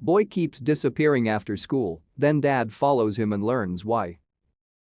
boy keeps disappearing after school, then dad follows him and learns why.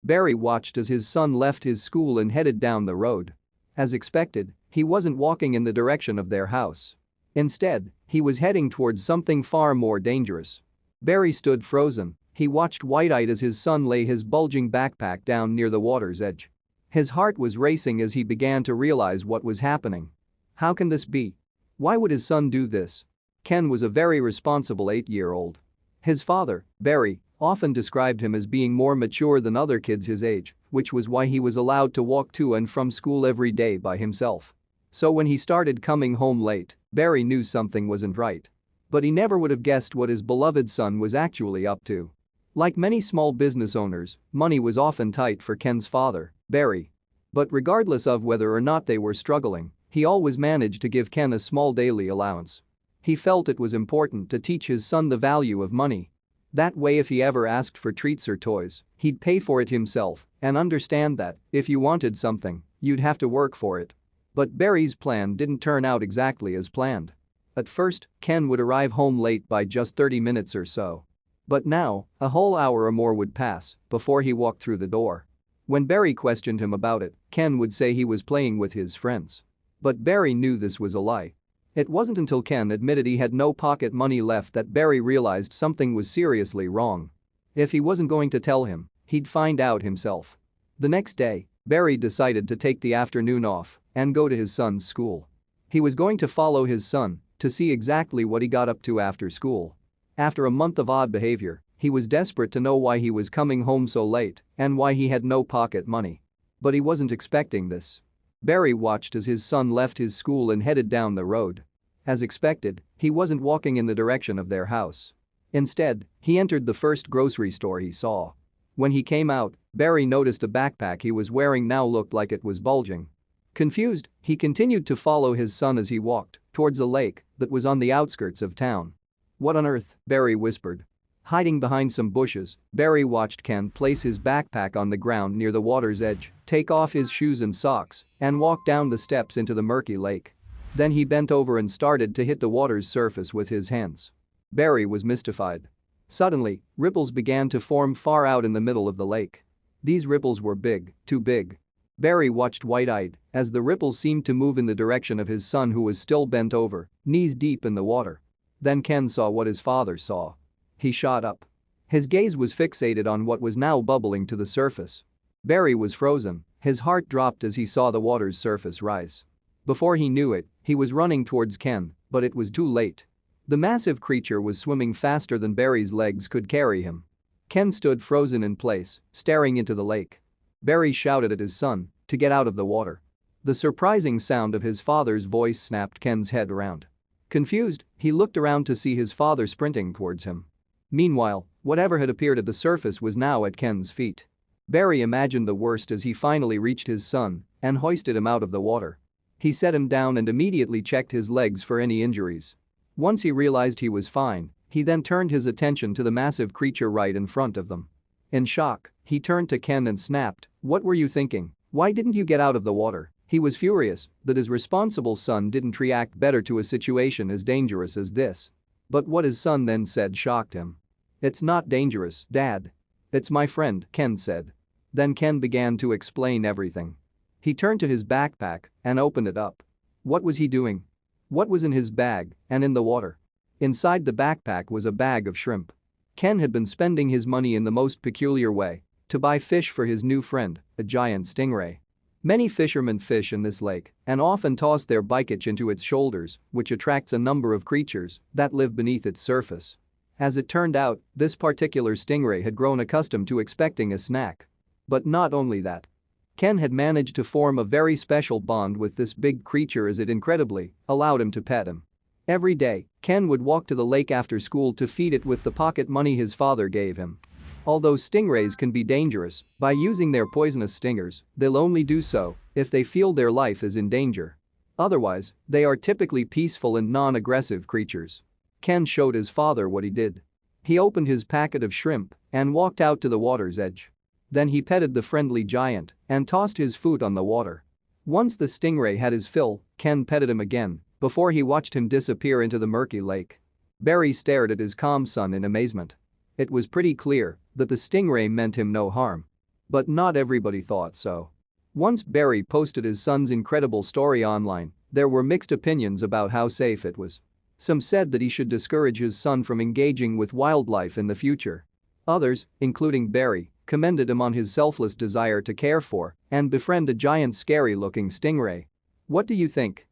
Barry watched as his son left his school and headed down the road. As expected, he wasn't walking in the direction of their house. Instead, he was heading towards something far more dangerous. Barry stood frozen. He watched wide-eyed as his son lay his bulging backpack down near the water's edge. His heart was racing as he began to realize what was happening. How can this be? Why would his son do this? Ken was a very responsible 8-year-old. His father, Barry, often described him as being more mature than other kids his age, which was why he was allowed to walk to and from school every day by himself. So when he started coming home late, Barry knew something wasn't right. But he never would have guessed what his beloved son was actually up to. Like many small business owners, money was often tight for Ken's father, Barry. But regardless of whether or not they were struggling, he always managed to give Ken a small daily allowance. He felt it was important to teach his son the value of money. That way if he ever asked for treats or toys, he'd pay for it himself and understand that, if you wanted something, you'd have to work for it. But Barry's plan didn't turn out exactly as planned. At first, Ken would arrive home late by just 30 minutes or so. But now, a whole hour or more would pass before he walked through the door. When Barry questioned him about it, Ken would say he was playing with his friends. But Barry knew this was a lie. It wasn't until Ken admitted he had no pocket money left that Barry realized something was seriously wrong. If he wasn't going to tell him, he'd find out himself. The next day, Barry decided to take the afternoon off and go to his son's school. He was going to follow his son to see exactly what he got up to after school. After a month of odd behavior, he was desperate to know why he was coming home so late and why he had no pocket money. But he wasn't expecting this. Barry watched as his son left his school and headed down the road. As expected, he wasn't walking in the direction of their house. Instead, he entered the first grocery store he saw. When he came out, Barry noticed a backpack he was wearing now looked like it was bulging. Confused, he continued to follow his son as he walked towards a lake that was on the outskirts of town. "What on earth?" Barry whispered. Hiding behind some bushes, Barry watched Ken place his backpack on the ground near the water's edge, take off his shoes and socks, and walk down the steps into the murky lake. Then he bent over and started to hit the water's surface with his hands. Barry was mystified. Suddenly, ripples began to form far out in the middle of the lake. These ripples were big, too big. Barry watched wide-eyed as the ripples seemed to move in the direction of his son who was still bent over, knees deep in the water. Then Ken saw what his father saw. He shot up. His gaze was fixated on what was now bubbling to the surface. Barry was frozen, his heart dropped as he saw the water's surface rise. Before he knew it, he was running towards Ken, but it was too late. The massive creature was swimming faster than Barry's legs could carry him. Ken stood frozen in place, staring into the lake. Barry shouted at his son to get out of the water. The surprising sound of his father's voice snapped Ken's head around. Confused, he looked around to see his father sprinting towards him. Meanwhile, whatever had appeared at the surface was now at Ken's feet. Barry imagined the worst as he finally reached his son and hoisted him out of the water. He set him down and immediately checked his legs for any injuries. Once he realized he was fine, he then turned his attention to the massive creature right in front of them. In shock, he turned to Ken and snapped, "What were you thinking? Why didn't you get out of the water?" He was furious that his responsible son didn't react better to a situation as dangerous as this. But what his son then said shocked him. "It's not dangerous, Dad. It's my friend," Ken said. Then Ken began to explain everything. He turned to his backpack and opened it up. What was he doing? What was in his bag and in the water? Inside the backpack was a bag of shrimp. Ken had been spending his money in the most peculiar way to buy fish for his new friend, a giant stingray. Many fishermen fish in this lake and often toss their bycatch into its shoulders, which attracts a number of creatures that live beneath its surface. As it turned out, this particular stingray had grown accustomed to expecting a snack. But not only that. Ken had managed to form a very special bond with this big creature as it incredibly allowed him to pet him. Every day, Ken would walk to the lake after school to feed it with the pocket money his father gave him. Although stingrays can be dangerous, by using their poisonous stingers, they'll only do so if they feel their life is in danger. Otherwise, they are typically peaceful and non-aggressive creatures. Ken showed his father what he did. He opened his packet of shrimp and walked out to the water's edge. Then he petted the friendly giant and tossed his food on the water. Once the stingray had his fill, Ken petted him again before he watched him disappear into the murky lake. Barry stared at his calm son in amazement. It was pretty clear that the stingray meant him no harm. But not everybody thought so. Once Barry posted his son's incredible story online, there were mixed opinions about how safe it was. Some said that he should discourage his son from engaging with wildlife in the future. Others, including Barry, commended him on his selfless desire to care for and befriend a giant scary-looking stingray. What do you think?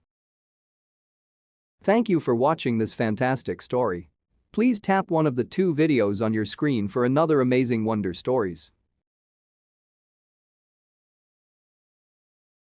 Thank you for watching this fantastic story. Please tap one of the 2 videos on your screen for another amazing Wonder Stories.